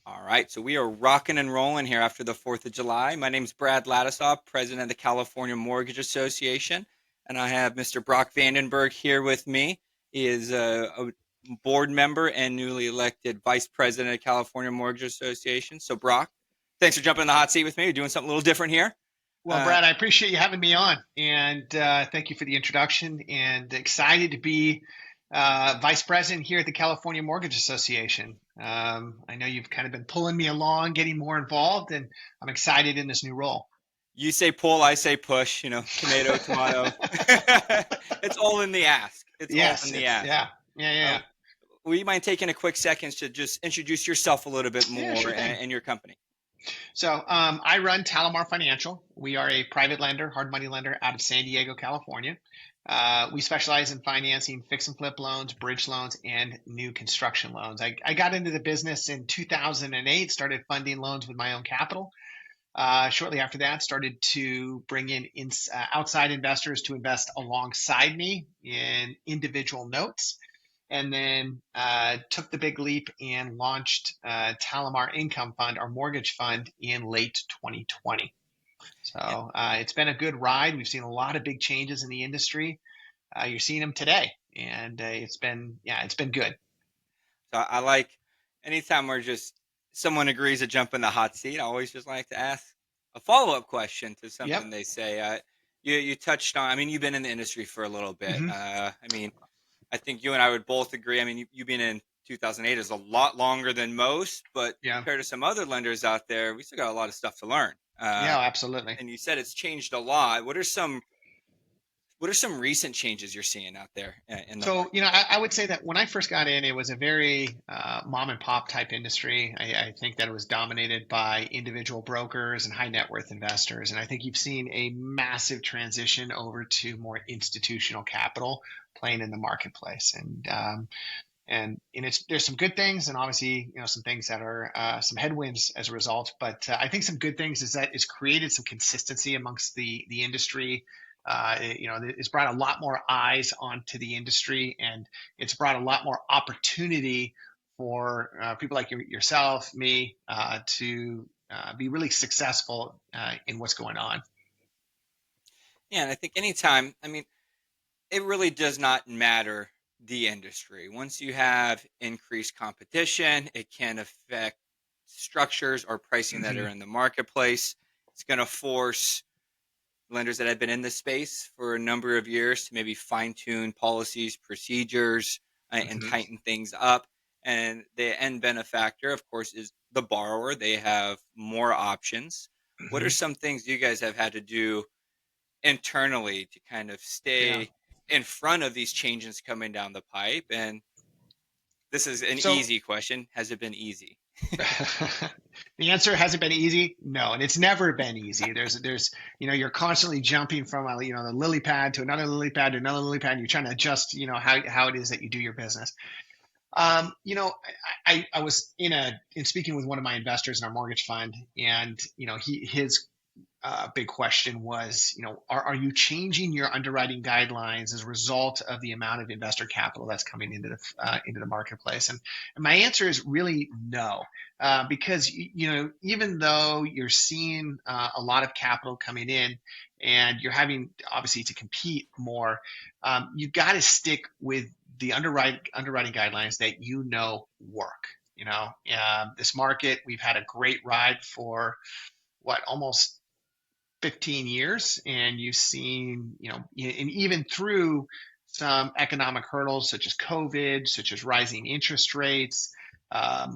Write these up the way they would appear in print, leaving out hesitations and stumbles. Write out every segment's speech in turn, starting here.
All right, so we are rocking and rolling here after the 4th of July. My name is Brad Laddusaw, president of the California Mortgage Association, and I have Mr. Brock Vandenberg here with me. He is a board member and newly elected vice president of the California Mortgage Association. So, Brock, thanks for jumping in the hot seat with me. We're doing something a little different here. Well, Uh, Brad, I appreciate you having me on, and thank you for the introduction. And excited to be vice president here at the California Mortgage Association. I know you've kind of been pulling me along, getting more involved, and I'm excited in this new role. you say pull, I say push, tomato, tomato. It's all in the ask. It's all Yes, in the it's ask. yeah. Will you mind taking a quick second to just introduce yourself a little bit Yeah, more sure thing. and your company? So I run TaliMar Financial. We are a private lender, hard money lender out of San Diego, California. We specialize in financing fix and flip loans, bridge loans, and new construction loans. I got into the business in 2008, started funding loans with my own capital. Shortly after that, started to bring in outside investors to invest alongside me in individual notes, and then took the big leap and launched TaliMar Income Fund, our mortgage fund, in late 2020. Yeah, So it's been a good ride. We've seen a lot of big changes in the industry. You're seeing them today, and it's been good. so I like anytime we're just someone agrees to jump in the hot seat. I always just like to ask a follow up question to Yep. something they say. You touched on. I mean, you've been in the industry for a little bit. Hmm. I mean, I think you and I would both agree. I mean, you being in 2008 is a lot longer than most, but Yeah. compared to some other lenders out there, we still got a lot of stuff to learn. Yeah. Absolutely. And you said it's changed a lot. What are some recent changes you're seeing out there in the So, market? I would say that when I first got in, it was a very mom and pop type industry. I think that it was dominated by individual brokers and high net worth investors. And I think you've seen a massive transition over to more institutional capital playing in the marketplace. And there's some good things, and obviously, some things that are some headwinds as a result. But I think some good things is that it's created some consistency amongst the industry. It's brought a lot more eyes onto the industry, and it's brought a lot more opportunity for people like yourself, me, to be really successful in what's going on. Yeah, and I think anytime, I mean, it really does not matter the industry. Once you have increased competition, it can affect structures or pricing that are Hmm. in the marketplace. It's going to force lenders that have been in this space for a number of years to maybe fine tune policies, procedures, and Hmm. tighten things up. And the end benefactor, of course, is the borrower. They have more options. What are Hmm. some things you guys have had to do internally to kind of Yeah. stay in front of these changes coming down the pipe? And this is an So easy question. Has it been easy? the answer hasn't been easy. No, and it's never been easy. You're constantly jumping from the lily pad to another lily pad to another lily pad. And you're trying to adjust, how it is that you do your business. I was in speaking with one of my investors in our mortgage fund, and his big question was, are you changing your underwriting guidelines as a result of the amount of investor capital that's coming into the marketplace? And my answer is really no, because even though you're seeing a lot of capital coming in, and you're having obviously to compete more, you've got to stick with the underwriting guidelines that work. This market, we've had a great ride for what, almost 15 years, and you've seen, and even through some economic hurdles such as COVID, such as rising interest rates.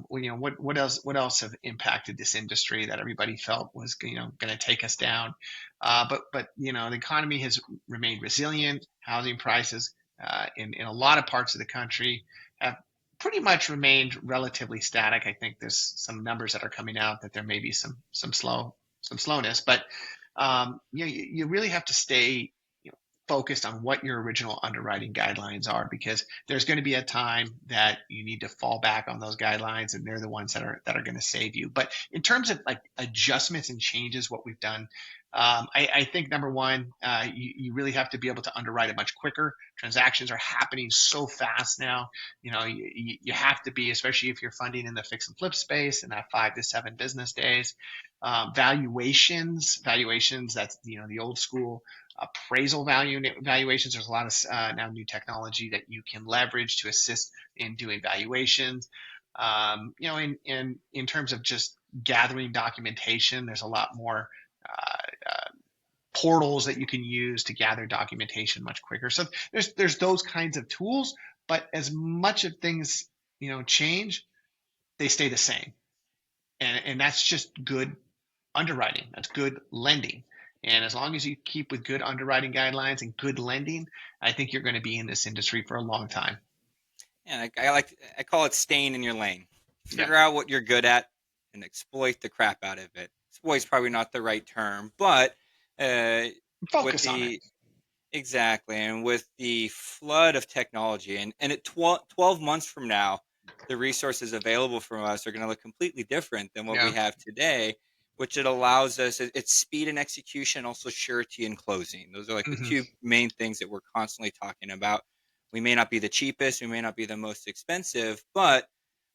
What else have impacted this industry that everybody felt was going to take us down? But the economy has remained resilient. Housing prices in a lot of parts of the country have pretty much remained relatively static. I think there's some numbers that are coming out that there may be some slowness, but you really have to stay focused on what your original underwriting guidelines are, because there's going to be a time that you need to fall back on those guidelines, and they're the ones that are going to save you. But in terms of like adjustments and changes, what we've done I think number one, you really have to be able to underwrite it much quicker. Transactions are happening so fast now. You have to be, especially if you're funding in the fix and flip space, in that 5 to 7 business days. Valuations. That's the old school appraisal valuations. There's a lot of now new technology that you can leverage to assist in doing valuations. In terms of just gathering documentation, there's a lot more portals that you can use to gather documentation much quicker. So there's those kinds of tools, but as much of things change, they stay the same, and that's just good underwriting. That's good lending. And as long as you keep with good underwriting guidelines and good lending, I think you're going to be in this industry for a long time. And I call it staying in your lane. Yeah, Figure out what you're good at and exploit the crap out of it. Exploit is probably not the right term, but uh, with focus on it. the exactly, and with the flood of technology, and at 12 months from now, the resources available from us are going to look completely different than what we Yeah. have today, which it allows us. It's speed and execution, also surety and closing. Those are like the Hmm. two main things that we're constantly talking about. We may not be the cheapest, we may not be the most expensive, but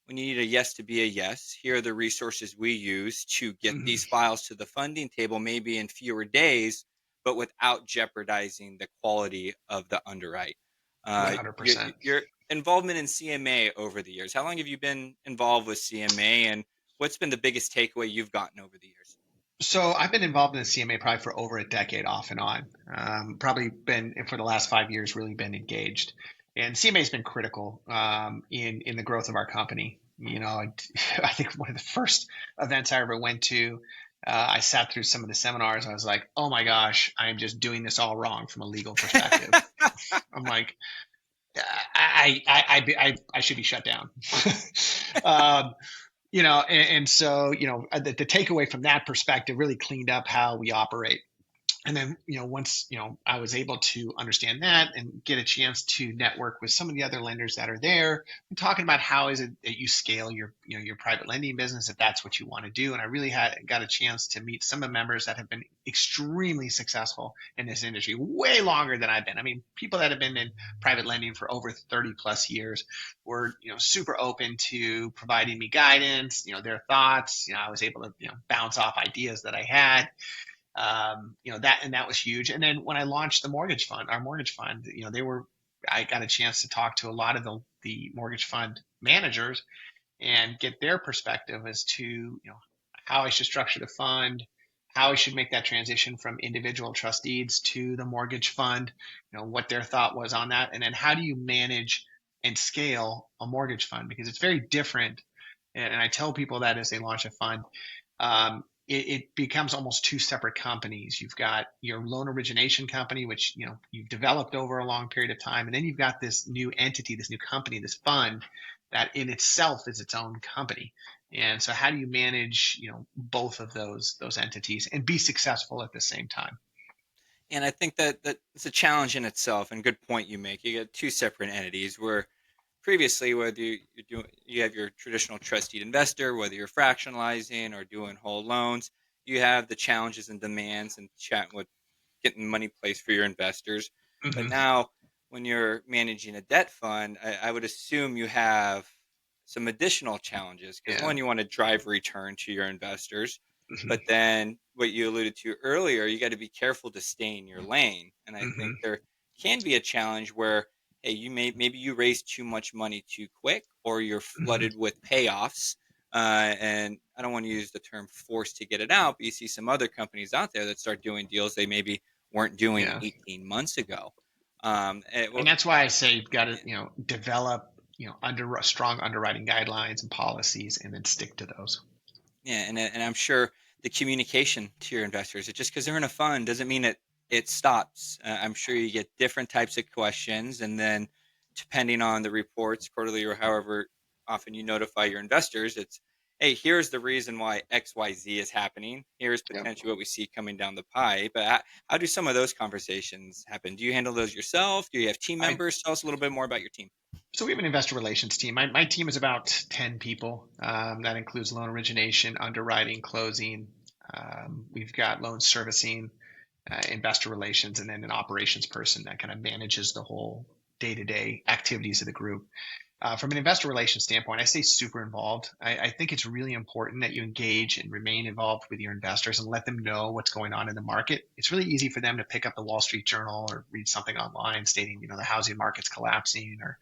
when you need a yes to be a yes, here are the resources we use to get Hmm. these files to the funding table, maybe in fewer days, but without jeopardizing the quality of the underwrite. Uh, your, 100%. your involvement in CMA over the years. How long have you been involved with CMA, and what's been the biggest takeaway you've gotten over the years? So I've been involved in the CMA probably for over a decade, off and on. Probably been for the last 5 years, really been engaged, and CMA has been critical in the growth of our company. I think one of the first events I ever went to, I sat through some of the seminars. I was like, oh my gosh, I am just doing this all wrong from a legal perspective. I'm like, I should be shut down. um, and so the takeaway from that perspective really cleaned up how we operate. And then once I was able to understand that and get a chance to network with some of the other lenders that are there, we're talking about how is it that you scale your private lending business, if that's what you want to do. And I really got a chance to meet some of the members that have been extremely successful in this industry, way longer than I've been. I mean, people that have been in private lending for over 30 plus years were super open to providing me guidance, their thoughts. I was able to bounce off ideas that I had. That was huge. And then when I launched our mortgage fund, I got a chance to talk to a lot of the mortgage fund managers and get their perspective as to how I should structure the fund, how I should make that transition from individual trustees to the mortgage fund, what their thought was on that, and then how do you manage and scale a mortgage fund, because it's very different. And I tell people that as they launch a fund, it becomes almost two separate companies. You've got your loan origination company, which you've developed over a long period of time, and then you've got this new entity, this new company, this fund that in itself is its own company. And so, how do you manage both of those entities and be successful at the same time? And I think that it's a challenge in itself. And good point you make. You get two separate entities where previously, whether you have your traditional trusted investor, whether you're fractionalizing or doing whole loans, you have the challenges and demands and chat with getting money placed for your investors. But Hmm. now, when you're managing a debt fund, I would assume you have some additional challenges because Yeah. one, you want to drive return to your investors, but Hmm. then what you alluded to earlier, you got to be careful to stay in your lane. And I think Hmm. there can be a challenge where hey, maybe you raise too much money too quick, or you're Hmm. flooded with payoffs. And I don't want to use the term forced to get it out, but you see some other companies out there that start doing deals they maybe weren't doing Yeah. 18 months ago. And Well, that's why I say you've got to yeah, develop under strong underwriting guidelines and policies, and then stick to those. yeah, and I'm sure the communication to your investors, it just because they're in a fund doesn't mean it stops. I'm sure you get different types of questions, and then depending on the reports, quarterly or however often you notify your investors, it's hey, here's the reason why X Y Z is happening. Here's Yep. potentially what we see coming down the pipe. But how do some of those conversations happen? Do you handle those yourself? Do you have team I members? Tell us a little bit more about your team. So we have an investor relations team. My team is about 10 people. That includes loan origination, underwriting, closing. We've got loan servicing, investor relations, and then an operations person that kind of manages the whole day-to-day activities of the group. From an investor relations standpoint, I stay super involved. I think it's really important that you engage and remain involved with your investors and let them know what's going on in the market. It's really easy for them to pick up the Wall Street Journal or read something online stating, the housing market's collapsing, or,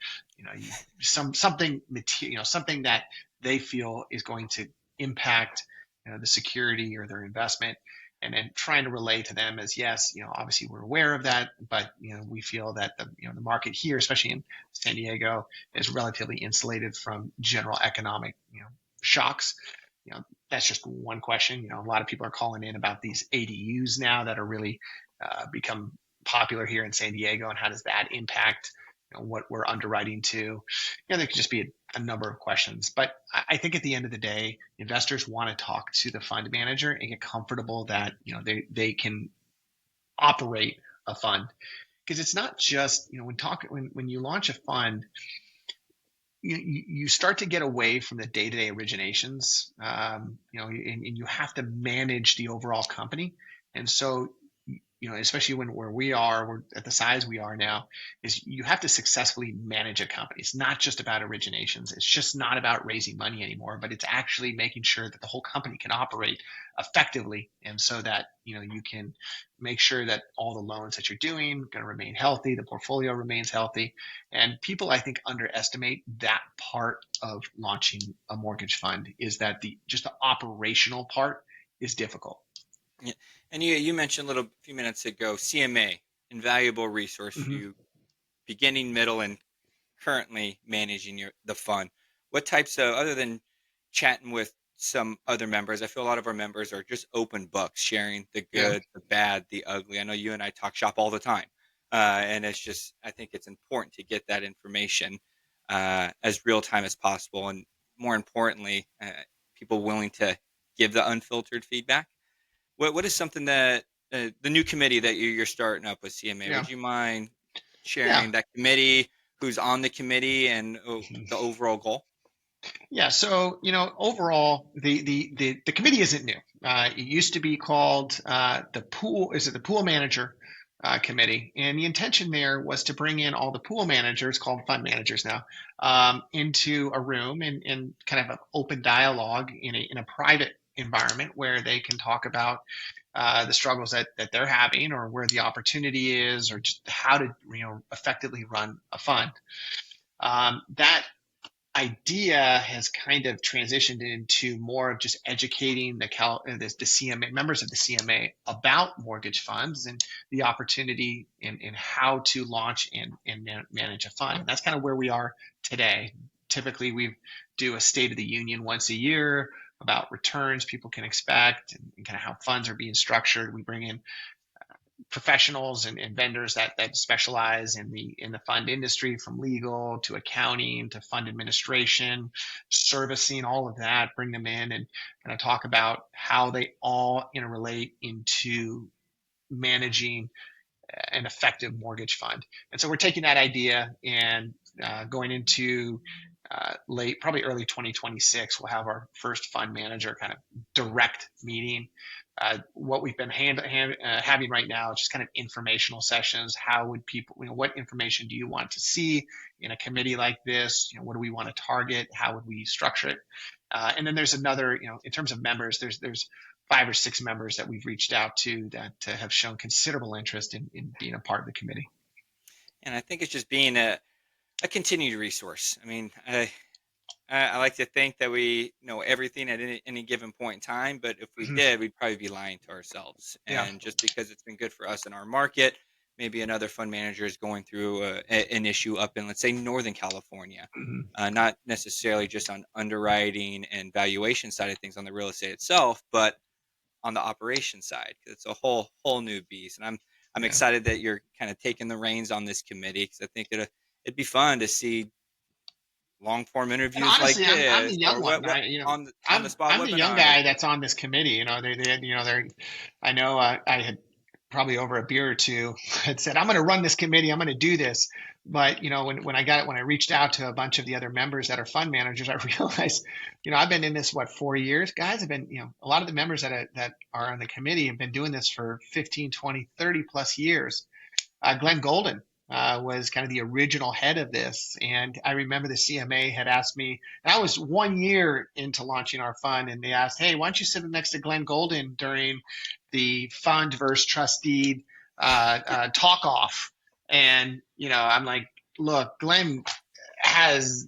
something material, something that they feel is going to impact, the security or their investment, and then trying to relay to them as, yes, obviously we're aware of that, but we feel that the market here, especially in San Diego, is relatively insulated from general economic shocks. That's just one question. A lot of people are calling in about these ADUs now that are really become popular here in San Diego, and how does that impact what we're underwriting to. There could just be a number of questions, but I think at the end of the day, investors want to talk to the fund manager and get comfortable that they can operate a fund, because it's not just when you launch a fund, you start to get away from the day-to-day originations, and you have to manage the overall company. And so especially where we're at the size we are now, is you have to successfully manage a company. It's not just about originations. It's just not about raising money anymore, but it's actually making sure that the whole company can operate effectively. And so that, you can make sure that all the loans that you're doing are going to remain healthy, the portfolio remains healthy. And people, I think, underestimate that part of launching a mortgage fund, is that just the operational part is difficult. Yeah. And you mentioned a few minutes ago, CMA, invaluable resource for Mm-hmm. you, beginning, middle, and currently managing the fund. What types of, other than chatting with some other members, I feel a lot of our members are just open books, sharing the Yeah. good, the bad, the ugly. I know you and I talk shop all the time, and it's just, I think it's important to get that information as real time as possible, and more importantly, people willing to give the unfiltered feedback. What is something that the new committee that you're starting up with CMA? Yeah. Would you mind Yeah. sharing that committee, who's on the committee, and the overall goal? Yeah. So, overall, the committee isn't new. It used to be called the pool manager committee, and the intention there was to bring in all the pool managers, called fund managers now, into a room, and kind of an open dialogue in a private environment where they can talk about the struggles that they're having, or where the opportunity is, or just how to effectively run a fund. That idea has kind of transitioned into more of just educating the CMA members of the CMA about mortgage funds and the opportunity and how to launch and manage a fund. And that's kind of where we are today. Typically, we do a State of the Union once a year about returns people can expect, and kind of how funds are being structured. We bring in professionals and vendors that specialize in the fund industry, from legal to accounting to fund administration, servicing, all of that. Bring them in and kind of talk about how they all interrelate into managing an effective mortgage fund. And so we're taking that idea and going into probably early 2026, we'll have our first fund manager kind of direct meeting. What we've been having right now is just kind of informational sessions. How would people, what information do you want to see in a committee like this? What do we want to target? How would we structure it? And then there's another, in terms of members, there's 5 or 6 members that we've reached out to that have shown considerable interest in being a part of the committee. And I think it's just being a continued resource. I mean, I like to think that we know everything at any given point in time, but if we Mm-hmm. did, we'd probably be lying to ourselves. Yeah. And just because it's been good for us in our market, maybe another fund manager is going through an issue up in, let's say, Northern California, Mm-hmm. not necessarily just on underwriting and valuation side of things on the real estate itself, but on the operation side, because it's a whole new beast. And I'm Yeah. excited that you're kind of taking the reins on this committee, because I think it'd be fun to see long form And interviews like honestly, I'm the this, young or one. what on the spot I'm the young webinars. guy that's on this committee. They're. I know I had probably over a beer or two had said, I'm going to run this committee. I'm going to do this. But when I reached out to a bunch of the other members that are fund managers, I realized, I've been in this, what, 4 years. Guys have been, a lot of the members that are on the committee have been doing this for 15, 20, 30 plus years. Glenn Golden was kind of the original head of this. And I remember the CMA had asked me, and I was 1 year into launching our fund, and they asked, hey, why don't you sit next to Glenn Golden during the fund versus trustee talk off? And, I'm like, look, Glenn has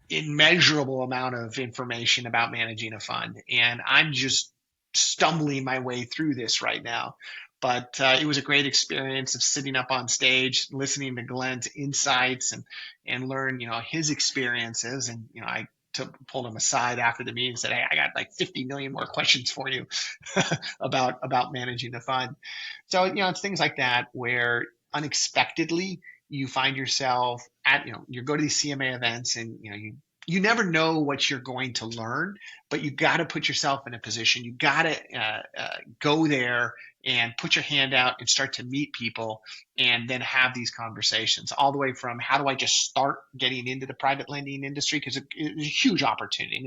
immeasurable amount of information about managing a fund, and I'm just stumbling my way through this right now. But it was a great experience of sitting up on stage, listening to Glenn's insights and learn, his experiences. And I pulled him aside after the meeting and said, "Hey, I got like 50 million more questions for you about managing the fund." So it's things like that where unexpectedly you find yourself at you go to these CMA events, and you never know what you're going to learn, but you got to put yourself in a position. You got to go there and put your hand out and start to meet people, and then have these conversations, all the way from how do I just start getting into the private lending industry, because it's a huge opportunity. I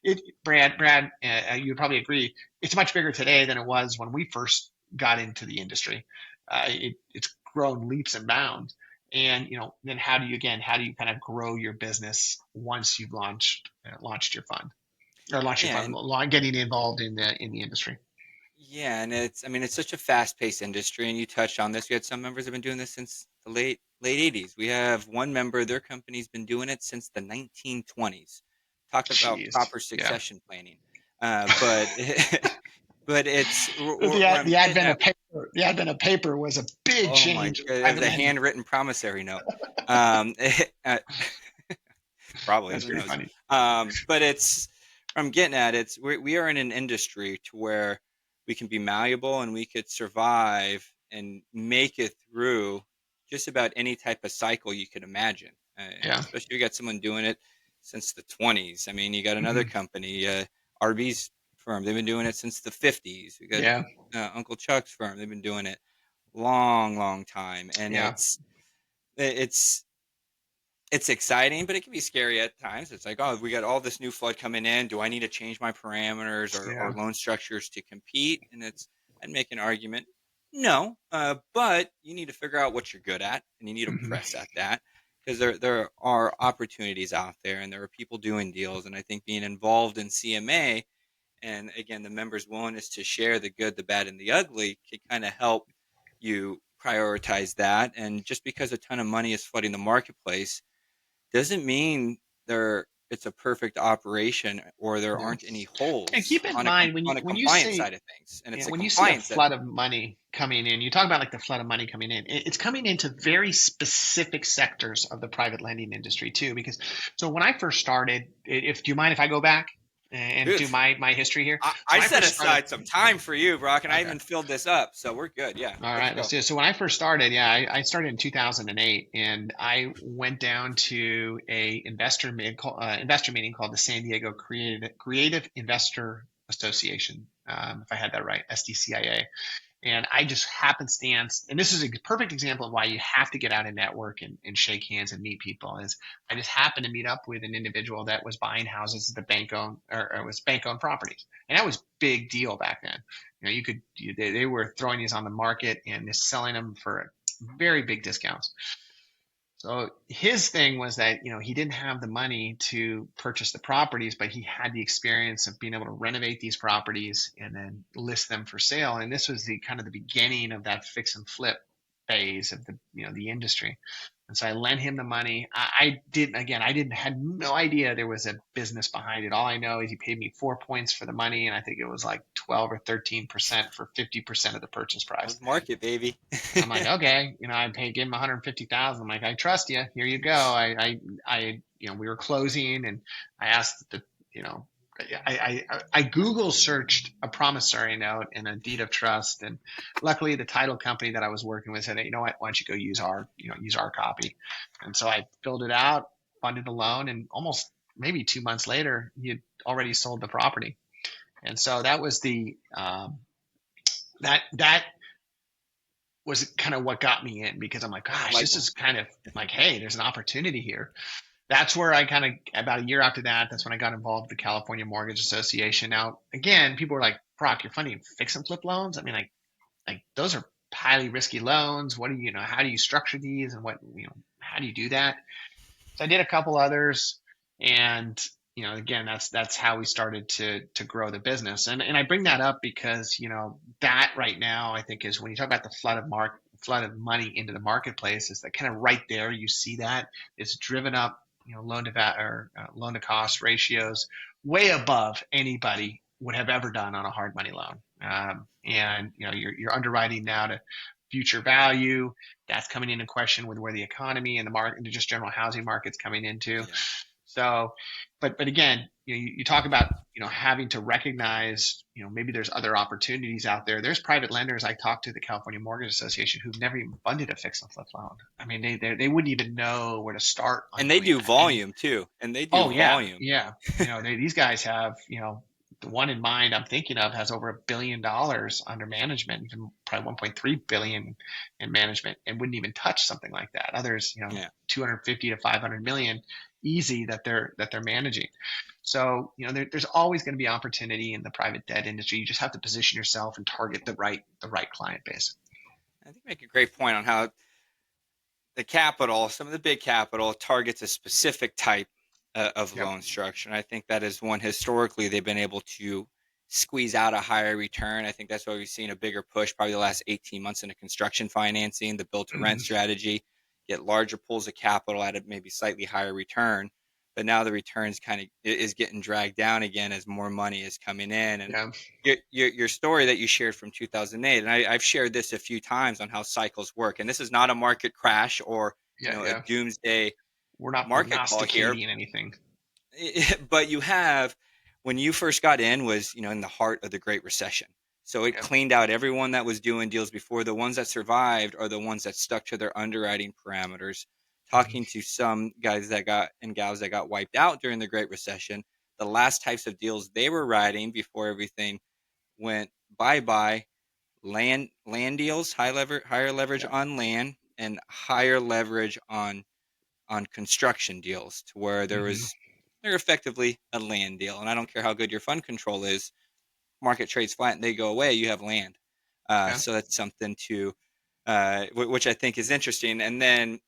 mean, Brad, you'd probably agree, it's much bigger today than it was when we first got into the industry. It's grown leaps and bounds. And then how do you kind of grow your business once you've launched your fund, or launched your Yeah, fund, and getting involved in the industry? yeah, and I mean, it's such a fast-paced industry, and you touched on this. We had some members have been doing this since the late 80s. We have one member, their company's been doing it since the 1920s. Talk about Jeez, proper yeah. succession planning. But but it's where The I'm the getting advent at. of paper, the advent of paper was a big Oh my change in God, private the lending. handwritten promissory note. Um, uh, Probably, That's who very knows? funny. But it's I'm getting at it's we are in an industry to where we can be malleable and we could survive and make it through just about any type of cycle you could imagine. Yeah. Especially if you got someone doing it since the 20s. I mean, you got another Hmm. company, RB's firm. They've been doing it since the 50s. We got Yeah. Uncle Chuck's firm. They've been doing it long, long time, and Yeah. it's it's exciting, but it can be scary at times. It's like, oh, we got all this new flood coming in. Do I need to change my parameters or Yeah. loan structures to compete? And I'd make an argument. No, but you need to figure out what you're good at, and you need to Hmm. press at that, because there are opportunities out there, and there are people doing deals. And I think being involved in CMA, and again, the members' willingness to share the good, the bad, and the ugly, can kind of help you prioritize that. And just because a ton of money is flooding the marketplace doesn't mean it's a perfect operation or there Yeah. aren't any And holes keep in on mind on a when you compliance say side of things, and it's the when you see a compliance that flood of money coming in, you talk about like the flood of money coming in. It's coming into very specific sectors of the private lending industry too. Because so when I first started, if do you mind if I go back and dude, do my history here? So I when I set first started, aside some time for you, Brock, and I okay. even filled this up, so we're good. Yeah, All let's right, let's go. do it. So when I first started, yeah, I started in 2008, and I went down to a investor meeting called the San Diego Creative Investor Association, if I had that right, SDCIA. And I just happenstance, and this is a perfect example of why you have to get out and network and shake hands and meet people. Is I just happened to meet up with an individual that was buying houses that the bank owned, or it was bank owned properties, and that was big deal back then. They were throwing these on the market and just selling them for very big discounts. So his thing was that, he didn't have the money to purchase the properties, but he had the experience of being able to renovate these properties and then list them for sale. And this was the kind of the beginning of that fix and flip phase of the industry. And so I lent him the money. I didn't had no idea there was a business behind it. All I know is he paid me 4 points for the money, and I think it was like 12 or 13% for 50% of the purchase price. Let's market, baby. I'm like, okay, gave him 150,000. I'm like, I trust you. Here you go. We were closing, and I asked you know, I Google searched a promissory note and a deed of trust, and luckily the title company that I was working with said, hey, you know what, why don't you go use our copy? And so I filled it out, funded the loan, and almost maybe 2 months later, he had already sold the property. And so that was the that was kind of what got me in, because I'm like, gosh, Light this bulb. is kind of like, hey, there's an opportunity here. That's where I kind of, about a year after that, that's when I got involved with the California Mortgage Association. Now, again, people were like, Brock, you're funding fix and flip loans. I mean, like those are highly risky loans. What do you know? How do you structure these, and how do you do that? So I did a couple others, and again, that's how we started to grow the business. And I bring that up because that right now, I think, is when you talk about the flood of money into the marketplace, is that kind of right there. You see that it's driven up loan to cost ratios way above anybody would have ever done on a hard money loan. And you're underwriting now to future value. That's coming into question with where the economy and the market and just general housing market's coming into. Yeah. So, but again, you talk about having to recognize maybe there's other opportunities out there. There's private lenders I talked to the California Mortgage Association who've never even funded a fix and flip loan. I mean, they wouldn't even know where to start on And they doing do that. And volume too. And they do oh yeah, volume. yeah. These guys have the one in mind I'm thinking of has over $1 billion under management, even probably 1.3 billion in management, and wouldn't even touch something like that. Others, Yeah. 250 to 500 million easy that they're managing. So there's always going to be opportunity in the private debt industry. You just have to position yourself and target the right client base. I think you make a great point on how the capital, some of the big capital, targets a specific type of Yep. loan structure. And I think that is one historically they've been able to squeeze out a higher return. I think that's why we've seen a bigger push probably the last 18 months into construction financing, the build to rent Mm-hmm. strategy, get larger pools of capital at a maybe slightly higher return. But now the returns kind of is getting dragged down again as more money is coming in. And Yeah. your story that you shared from 2008, and I've shared this a few times on how cycles work, and this is not a market crash or Yeah. a Yeah. doomsday We're not market call here. prognosticating anything. But you have, when you first got in, was in the heart of the Great Recession, so it Yep. cleaned out everyone that was doing deals before. The ones that survived are the ones that stuck to their underwriting parameters. Talking Mm-hmm. to some guys that got and gals that got wiped out during the Great Recession, the last types of deals they were writing before everything went bye bye, land deals, higher leverage Yep. on land, and higher leverage on construction deals, to where Mm-hmm. they're effectively a land deal. And I don't care how good your fund control is, market trades flat and they go away, you have land. Yeah. So that's something to which I think is interesting. And then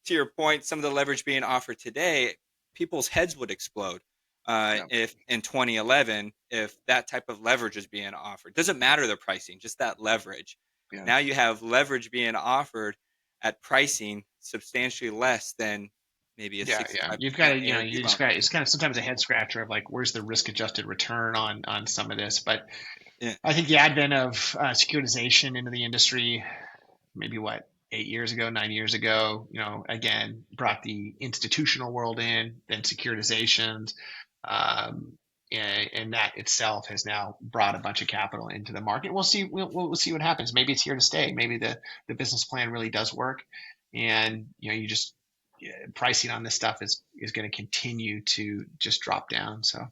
to your point, some of the leverage being offered today, people's heads would explode Yep. if in 2011, if that type of leverage is being offered. Doesn't matter the pricing, just that leverage. Yeah. Now you have leverage being offered at pricing substantially less than maybe a Yeah, yeah. 65% You've got to, ARV you just loan. got, it's kind of sometimes a head scratcher of like, where's the risk adjusted return on some of this? But Yeah. I think the advent of securitization into the industry, maybe what, 8 years ago, 9 years ago, again, brought the institutional world in, then securitizations. Um, and that itself has now brought a bunch of capital into the market. We'll see. We'll see what happens. Maybe it's here to stay. Maybe the business plan really does work, and you just pricing on this stuff is going to continue to just drop down. So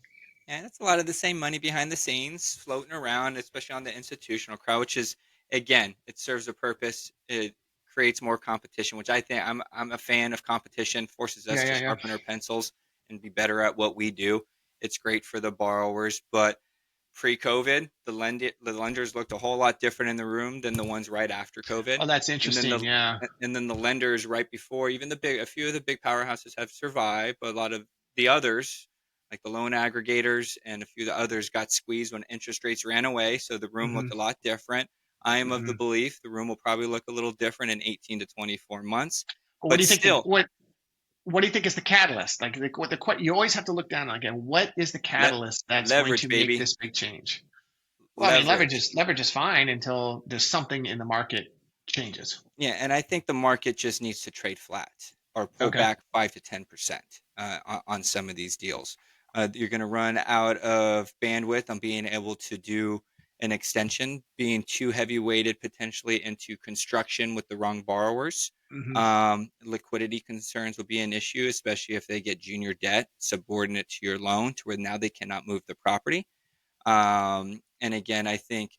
And it's a lot of the same money behind the scenes floating around, especially on the institutional crowd, which is, again, it serves a purpose. It creates more competition, which I think I'm a fan of competition, forces yeah, us to yeah, yeah. sharpen our pencils and be better at what we do. It's great for the borrowers, but pre-COVID, the lenders looked a whole lot different in the room than the ones right after COVID. Oh, that's And then interesting. the Yeah. and then the lenders right before, even a few of the big powerhouses have survived, but a lot of the others, like the loan aggregators and a few of the others, got squeezed when interest rates ran away. So the room Hmm. looked a lot different. I am of the Hmm. belief the room will probably look a little different in 18 to 24 months, Well, what but do you think? still, What do you think is the catalyst? Like what you always have to look down again. What is the le- catalyst that's going leverage, to make baby, this big change? Well, I mean, leverage. leverage is fine until there's something in the market changes. Yeah, and I think the market just needs to trade flat or pull Okay. back 5 to 10% on some of these deals. You're going to run out of bandwidth on being able to do an extension, being too heavy weighted potentially into construction with the wrong borrowers. Hmm. Liquidity concerns will be an issue, especially if they get junior debt subordinate to your loan, to where now they cannot move the property. And again, I think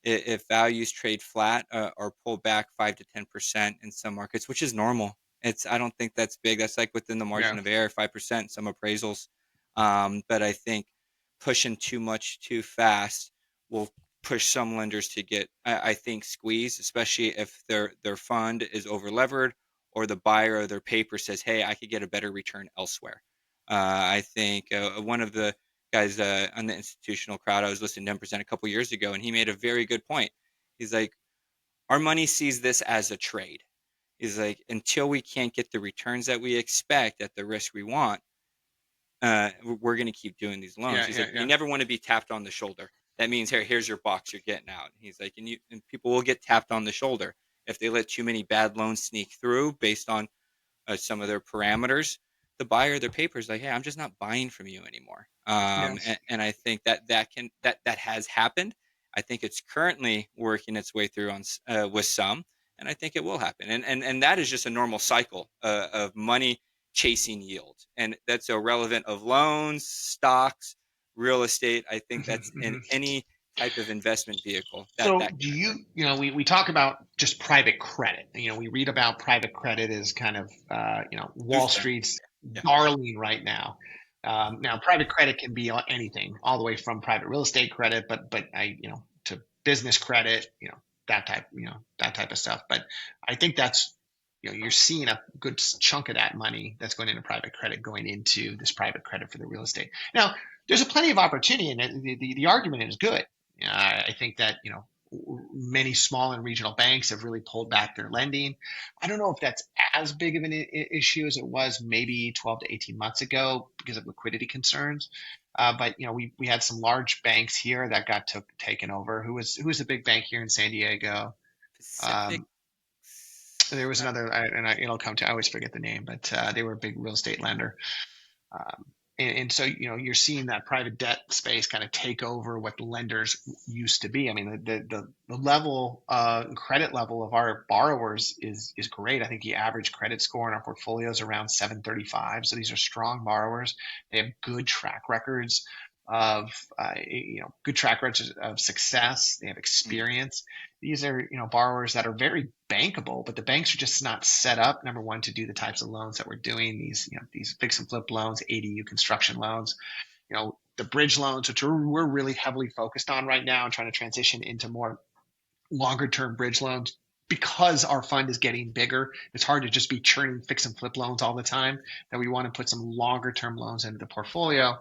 if values trade flat or pull back 5 to 10% in some markets, which is normal. I don't think that's big. That's like within the Yeah. margin of error, 5%, some appraisals. But I think pushing too much too fast will push some lenders to get, I think, squeezed, especially if their fund is over levered or the buyer of their paper says, hey, I could get a better return elsewhere. I think one of the guys on the institutional crowd, I was listening to him present a couple years ago, and he made a very good point. He's like, our money sees this as a trade. He's like, until we can't get the returns that we expect at the risk we want, we're going to keep doing these loans. Yeah. He's Yeah. like, you Yeah. never want to be tapped on the shoulder. That means here's your box, you're getting out. He's like, and people will get tapped on the shoulder if they let too many bad loans sneak through based on some of their parameters. The buyer of their paper is like, hey, I'm just not buying from you anymore. Yeah. And I think that has happened. I think it's currently working its way through on with some, and I think it will happen. And that is just a normal cycle of money chasing yield, and that's irrelevant of loans, stocks, real estate. I think Hmm. that's in Hmm. any type of investment vehicle So that do can occur. we talk about just private credit. We read about private credit as kind of, New Wall thing. Street's Yeah. darling right now. Now, private credit can be anything, all the way from private real estate credit, but to business credit, that type of stuff. But I think that's, you're seeing a good chunk of that money that's going into private credit going into this private credit for the real estate. Now, there's a plenty of opportunity, and the argument is good. I think that many small and regional banks have really pulled back their lending. I don't know if that's as big of an issue as it was maybe 12 to 18 months ago because of liquidity concerns. But we had some large banks here that got taken over. Who was the big bank here in San Diego? Pacific. Um, there was another, it'll come to. I always forget the name, but they were a big real estate lender. Um, and so, you're seeing that private debt space kind of take over what the lenders used to be. I mean, the level, credit level of our borrowers is great. I think the average credit score in our portfolio is around 735. So these are strong borrowers. They have good track records of, good track records of success. They have Mm. experience. These are, borrowers that are very bankable, but the banks are just not set up, number one, to do the types of loans that we're doing. These fix and flip loans, ADU construction loans, the bridge loans, which we're really heavily focused on right now and trying to transition into more longer term bridge loans because our fund is getting bigger. It's hard to just be churning fix and flip loans all the time. That we want to put some longer term loans into the portfolio.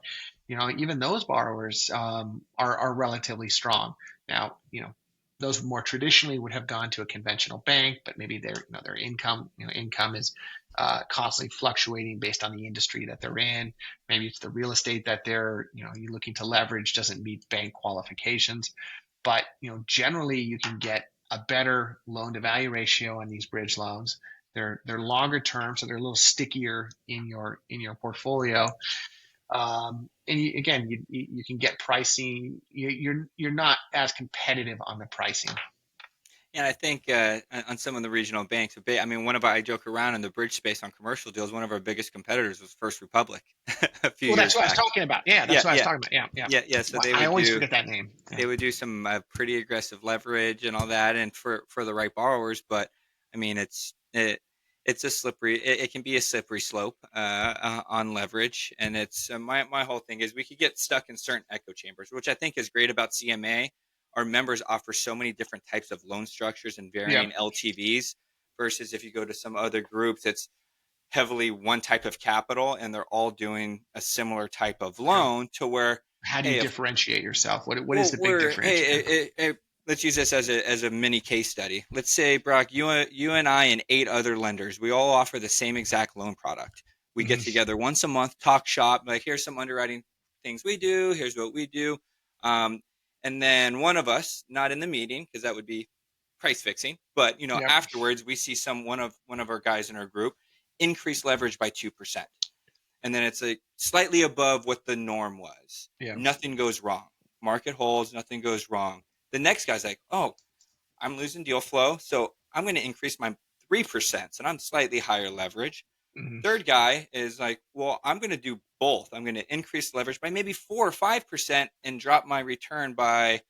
Even those borrowers, are relatively strong. Now, those more traditionally would have gone to a conventional bank, but maybe their income is constantly fluctuating based on the industry that they're in. Maybe it's the real estate that you're looking to leverage doesn't meet bank qualifications. But generally you can get a better loan to value ratio on these bridge loans. They're longer term, so they're a little stickier in your portfolio. And again, you can get pricing. You're not as competitive on the pricing. And I think on some of the regional banks, I mean, I joke around in the bridge space on commercial deals. One of our biggest competitors was First Republic a few Well, that's years what I was back. talking about. Yeah, Yeah, that's what I was yeah, talking about. Yeah, yeah. yeah. So Well, I always forget that name. Yeah. they would do some pretty aggressive leverage and all that, and for the right borrowers. But I mean, it's a slippery. It can be a slippery slope on leverage, and it's my whole thing is we could get stuck in certain echo chambers, which I think is great about CMA. Our members offer so many different types of loan structures and Yeah. varying LTVs versus if you go to some other groups, it's heavily one type of capital and they're all doing a similar type of Yeah. loan to where, How do you hey, if differentiate yourself? What is well, the big we're differentiator? let's use this as a mini case study. Let's say, Brock, you and I and 8 other lenders, we all offer the same exact loan product. We get Hmm. together once a month, talk shop, like here's some underwriting things we do, here's what we do. Um, and then one of us, not in the meeting, because that would be price fixing, but Yep. afterwards we see one of our guys in our group increase leverage by 2%. And then it's like slightly above what the norm was. Yeah. Nothing goes wrong. Market holds, nothing goes wrong. The next guy's like, oh, I'm losing deal flow, so I'm going to increase my 3%, and I'm slightly higher leverage. Hmm. Third guy is like, well, I'm going to do both. I'm going to increase leverage by maybe 4 or 5% and drop my return by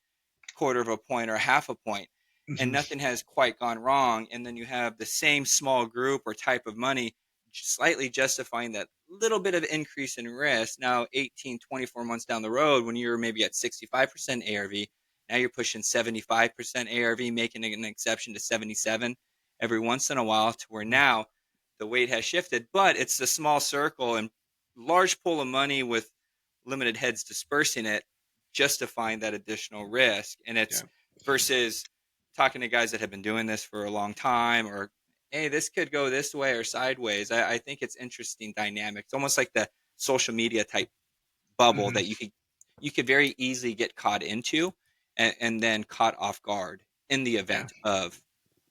quarter of a point or half a point, and Hmm. nothing has quite gone wrong. And then you have the same small group or type of money slightly justifying that little bit of increase in risk. Now, 18, 24 months down the road, when you're maybe at 65% ARV, now you're pushing 75% ARV, making an exception to 77 every once in a while, to where now the weight has shifted, but it's a small circle and large pool of money with limited heads dispersing it, justifying that additional risk. And Yeah. it's versus talking to guys that have been doing this for a long time, or hey, this could go this way or sideways. I think it's interesting dynamics, almost like the social media type bubble Hmm. that you could very easily get caught into, and then caught off guard in the Yeah. event of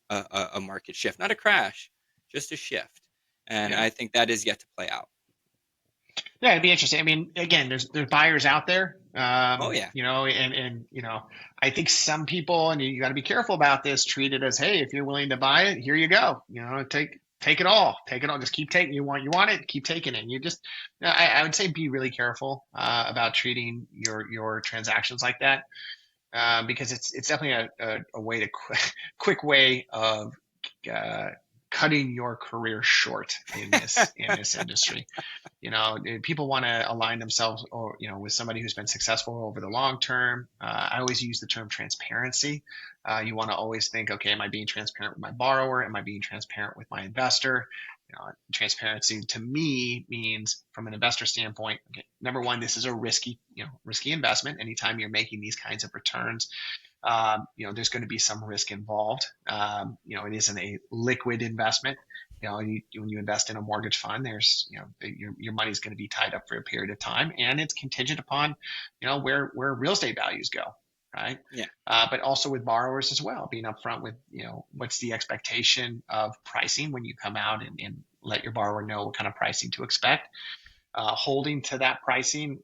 a market shift, not a crash, just a shift. And Yeah. I think that is yet to play out. Yeah, it'd be interesting. I mean, again, there's buyers out there, Oh yeah, and I think some people, and you got to be careful about this, treat it as, hey, if you're willing to buy it, here you go. Take it all. Just keep taking. You want it, keep taking it. You just, I would say, be really careful about treating your transactions like that, because it's definitely a way to quick way of uh, cutting your career short in this industry. People want to align themselves, or with somebody who's been successful over the long term. I always use the term transparency. You want to always think, okay, am I being transparent with my borrower? Am I being transparent with my investor? Transparency to me means, from an investor standpoint, okay, number one, this is a risky investment. Anytime you're making these kinds of returns, there's going to be some risk involved. It isn't a liquid investment. When you invest in a mortgage fund, there's, your money is going to be tied up for a period of time, and it's contingent upon, where real estate values go, right? yeah, But also with borrowers as well, being upfront with, what's the expectation of pricing when you come out and let your borrower know what kind of pricing to expect. Holding to that pricing,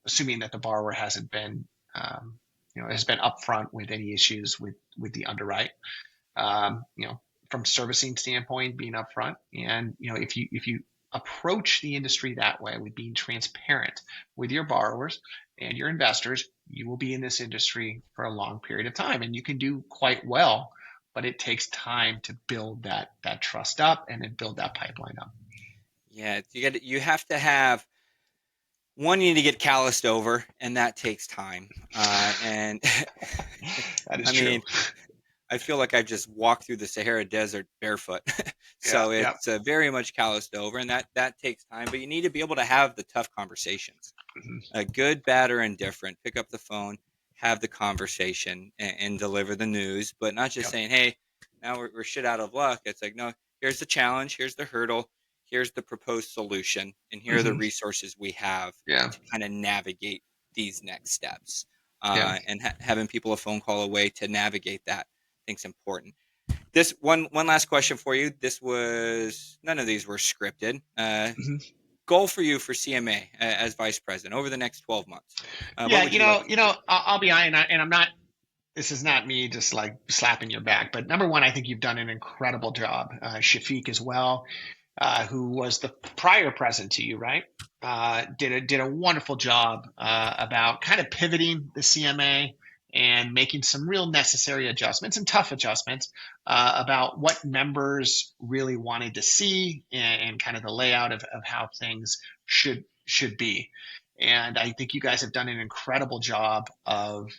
assuming that the borrower hasn't been, has been upfront with any issues with the underwrite. Um, you know, from servicing standpoint, being upfront, and if you approach the industry that way, with being transparent with your borrowers and your investors, you will be in this industry for a long period of time, and you can do quite well. But it takes time to build that trust up and then build that pipeline up. yeah. You have to have one. You need to get calloused over, and that takes time. And That is I mean, true. I feel like I've just walked through the Sahara Desert barefoot. Yeah, So yeah. it's very much calloused over, and that takes time. But you need to be able to have the tough conversations, Mhm. good, bad, or indifferent. Pick up the phone, have the conversation, and deliver the news. But not just Yep. saying, "Hey, now we're shit out of luck." It's like, no, here's the challenge, here's the hurdle, here's the proposed solution, and here are the Hmm. resources we have Yeah, to kind of navigate these next steps. yeah. And having people a phone call away to navigate that, I think is important. This one last question for you. This was none of these were scripted. Hmm. Goal for you for CMA as vice president over the next 12 months. What Yeah, would you like to see? I'll be honest, and I'm not. This is not me just like slapping your back, but number one, I think you've done an incredible job. Shafiq as well, who was the prior president to you, right? Did a wonderful job about kind of pivoting the CMA and making some real necessary adjustments and tough adjustments about what members really wanted to see, and kind of the layout of how things should be. And I think you guys have done an incredible job of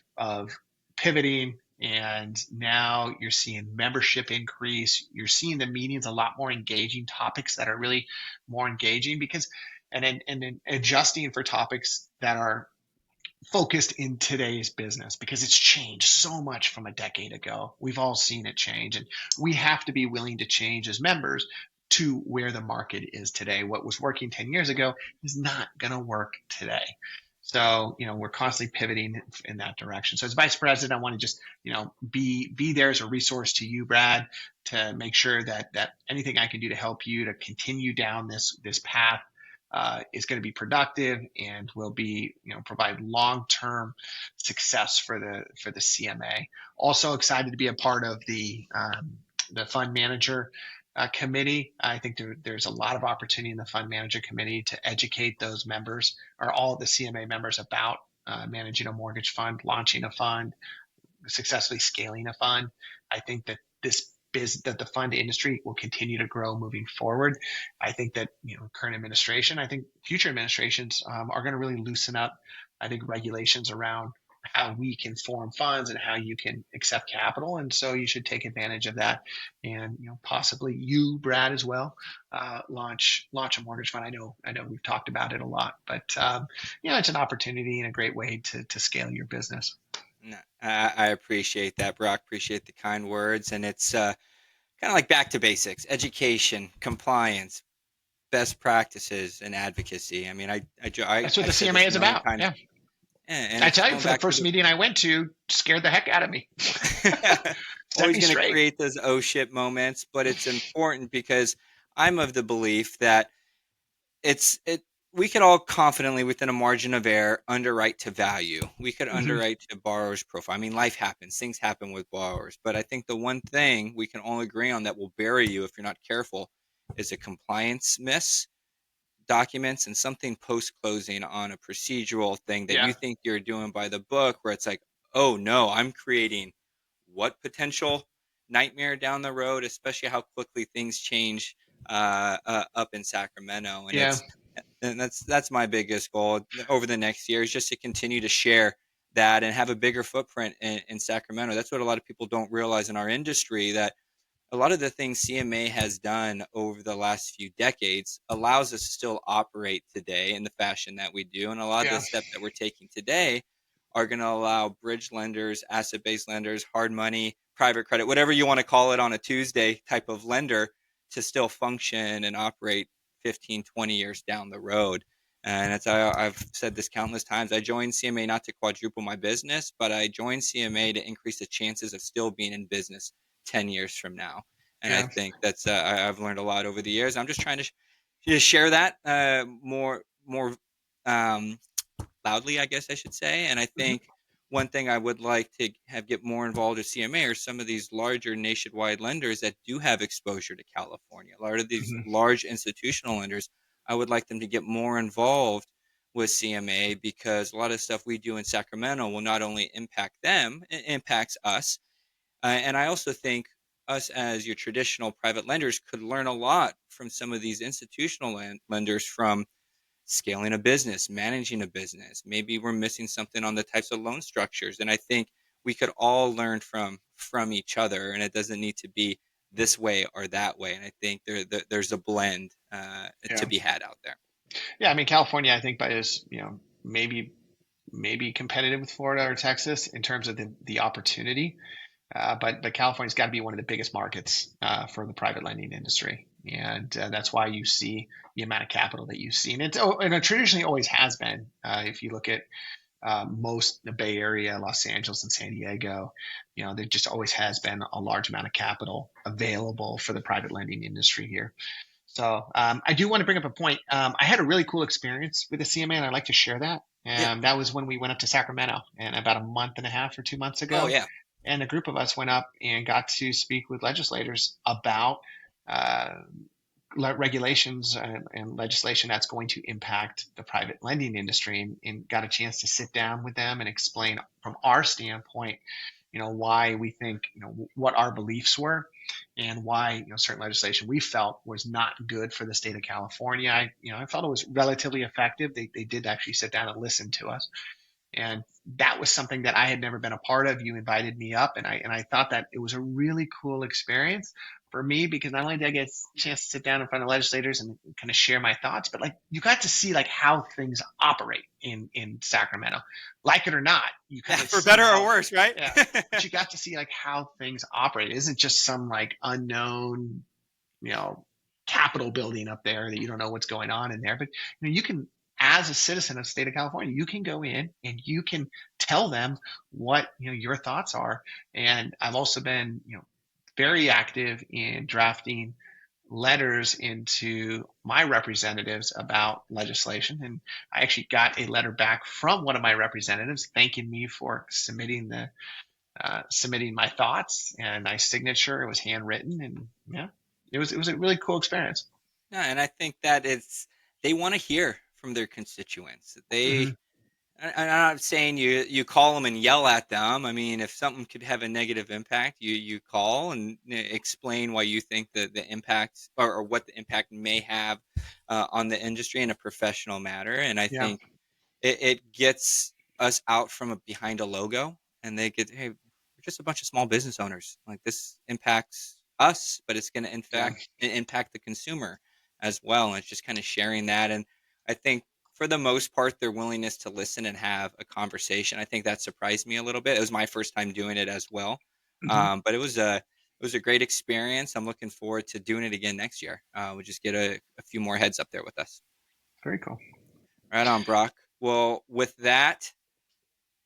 pivoting, and now you're seeing membership increase. You're seeing the meetings a lot more engaging, topics that are really more engaging, because and then adjusting for topics that are focused in today's business, because it's changed so much from a decade ago. We've all seen it change, and we have to be willing to change as members to where the market is today. What was working 10 years ago is not going to work today. So, we're constantly pivoting in that direction. So as vice president, I want to just, be there as a resource to you, Brad, to make sure that anything I can do to help you to continue down this path is going to be productive, and will be, provide long-term success for the CMA. Also excited to be a part of the fund manager committee. I think there's a lot of opportunity in the fund manager committee to educate those members, or all of the CMA members, about managing a mortgage fund, launching a fund, successfully scaling a fund. I think that that the fund industry will continue to grow moving forward. I think that current administration, I think future administrations are going to really loosen up. I think regulations around how we can form funds and how you can accept capital, and so you should take advantage of that. And possibly you, Brad, as well, launch a mortgage fund. I know we've talked about it a lot, but it's an opportunity and a great way to scale your business. No, I appreciate that, Brock. Appreciate the kind words, and it's kind of like back to basics: education, compliance, best practices, and advocacy. I mean, That's what the I've said CMA this a is million about. times, Yeah. and I it's tell you, going for the back to first meeting I went to, scared the heck out of me. Set always me going to straight. create those oh shit moments, but it's important because I'm of the belief that it's it we could all confidently within a margin of error underwrite to value. We could Hmm. underwrite to borrower's profile. I mean, life happens, things happen with borrowers, but I think the one thing we can all agree on that will bury you if you're not careful is a compliance miss, documents, and something post closing on a procedural thing that Yeah. you think you're doing by the book, where it's like, oh no, I'm creating what potential nightmare down the road, especially how quickly things change up in Sacramento. And Yeah. that's my biggest goal over the next year, is just to continue to share that and have a bigger footprint in Sacramento. That's what a lot of people don't realize in our industry, that a lot of the things CMA has done over the last few decades allows us to still operate today in the fashion that we do. And a lot of the Yeah. steps that we're taking today are going to allow bridge lenders, asset based lenders, hard money, private credit, whatever you want to call it on a Tuesday type of lender, to still function and operate 15, 20 years down the road. And I've said this countless times. I joined CMA not to quadruple my business, but I joined CMA to increase the chances of still being in business 10 years from now. And I Yeah. think I've learned a lot over the years. I'm just trying to share that more um, loudly, I guess I should say. And I Hmm. think one thing I would like to have get more involved with CMA are some of these larger nationwide lenders that do have exposure to California. A lot of these Hmm. large institutional lenders, I would like them to get more involved with CMA, because a lot of stuff we do in Sacramento will not only impact them, it impacts us. And I also think us as your traditional private lenders could learn a lot from some of these institutional lenders, from scaling a business, managing a business. Maybe we're missing something on the types of loan structures, and I think we could all learn from each other. And it doesn't need to be this way or that way. And I think there's a blend to Yeah. be had out there. Yeah. I mean, California, I think, is maybe competitive with Florida or Texas in terms of the opportunity. But California's got to be one of the biggest markets for the private lending industry, and that's why you see the amount of capital that you see, and it traditionally always has been. If you look at most the Bay Area, Los Angeles, and San Diego, there just always has been a large amount of capital available for the private lending industry here. So I do want to bring up a point. I had a really cool experience with the CMA, and I'd like to share that. Yeah. That was when we went up to Sacramento, and about a month and a half or 2 months Oh ago, yeah. and a group of us went up and got to speak with legislators about uh, regulations and legislation that's going to impact the private lending industry, and got a chance to sit down with them and explain from our standpoint, why we think, what our beliefs were, and why, certain legislation we felt was not good for the state of California. I felt it was relatively effective. They did actually sit down and listen to us, and that was something that I had never been a part of. You invited me up, and I thought that it was a really cool experience for me, because not only did I get a chance to sit down in front of legislators and kind of share my thoughts, but like you got to see like how things operate in Sacramento, like it or not. You kind of For see better or how, worse, right? yeah, but you got to see like how things operate. It isn't just some like unknown, you know, Capitol building up there that you don't know what's going on in there. But you can, as a citizen of the state of California, you can go in and you can tell them what your thoughts are. And I've also been very active in drafting letters into my representatives about legislation. And I actually got a letter back from one of my representatives thanking me for submitting my thoughts and my signature. It was handwritten, and yeah, it was a really cool experience. Yeah, and I think that they want to hear from their constituents. Hmm. I'm not saying you call them and yell at them. I mean, if something could have a negative impact, you call and explain why you think the impact or what the impact may have on the industry in a professional manner. And I Yeah, think it gets us out from behind a logo, and they get, hey, we're just a bunch of small business owners. Like, this impacts us, but it's going to in yeah, fact impact the consumer as well. And it's just kind of sharing that. And I think for the most part, their willingness to listen and have a conversation, I think that surprised me a little bit. It was my first time doing it as well, hmm, but it was a great experience. I'm looking forward to doing it again next year. We'll just get a few more heads up there with us. very cool. Right on, Brock. Well, with that,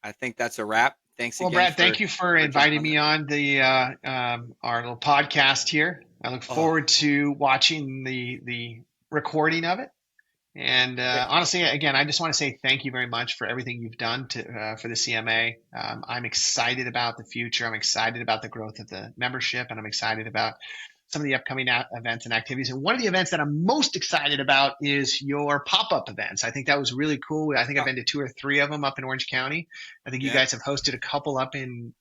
I think that's a wrap. Thanks Well, again Brad, thank for you for jumping inviting on me there. on the our little podcast here. I look Oh, forward to watching the recording of it. And yeah. honestly, again, I just want to say thank you very much for everything you've done for the CMA. I'm excited about the future. I'm excited about the growth of the membership, and I'm excited about some of the upcoming events and activities. And one of the events that I'm most excited about is your pop-up events. I think that was really cool. I think I've Oh, been to 2 or 3 of them up in Orange County. I think you yeah. guys have hosted a couple up in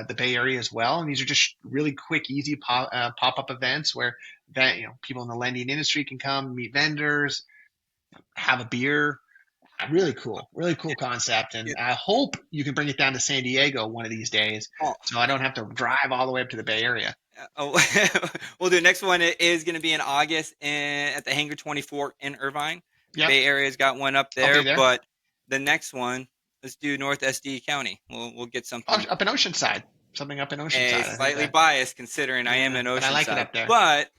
the Bay Area as well. And these are just really quick, easy pop-up events where people in the lending industry can come meet vendors, have a beer. Really cool concept. And Yeah. I hope you can bring it down to San Diego one of these days, Oh, so I don't have to drive all the way up to the Bay Area. oh. We'll do. Next one is going to be in August at the Hangar 24 in Irvine. Yep, Bay Area's got one up I'll be there, there. but the next one, let's do North SD County. We'll get something Up in Oceanside, something up in Oceanside. I think slightly that. biased considering I am Yeah, in but I like it Oceanside. up there. But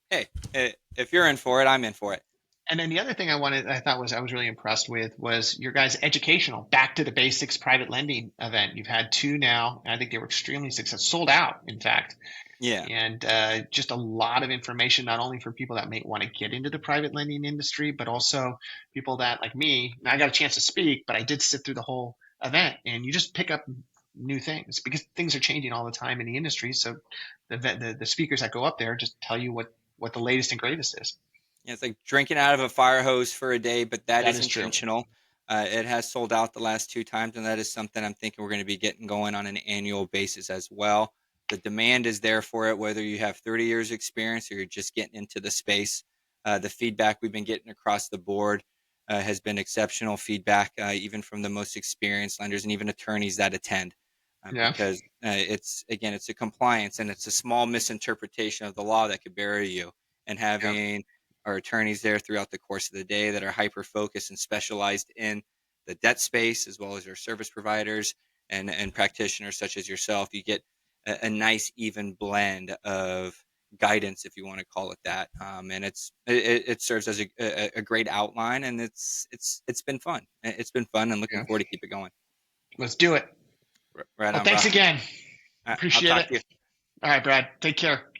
hey, if you're in for it, I'm in for it. And then the other thing I thought I was really impressed with was your guys' educational back to the basics private lending event. You've had 2 now, and I think they were extremely successful, sold out, in fact. Yeah. And just a lot of information, not only for people that may want to get into the private lending industry, but also people that, like me, I got a chance to speak, but I did sit through the whole event, and you just pick up new things because things are changing all the time in the industry. So the speakers that go up there just tell you what the latest and greatest is. Yeah, it's like drinking out of a fire hose for a day, but that That is is true. intentional. It has sold out the last 2 times, and that is something I'm thinking we're going to be getting going on an annual basis as well. The demand is there for it, whether you have 30 years experience or you're just getting into the space. The feedback we've been getting across the board has been exceptional feedback, even from the most experienced lenders and even attorneys that attend. Yeah. Because it's a compliance and it's a small misinterpretation of the law that could bury you. And Yeah. having our attorneys there throughout the course of the day that are hyper focused and specialized in the debt space, as well as our service providers and practitioners such as yourself. You get a nice even blend of guidance, if you want to call it that, and it serves as a great outline, and it's been fun. It's been fun, and looking Yeah. forward to keep it going. Let's do it. Right Well, on, thanks Brock. again. I'll Appreciate talk it. to you. All right, Brad. Take care.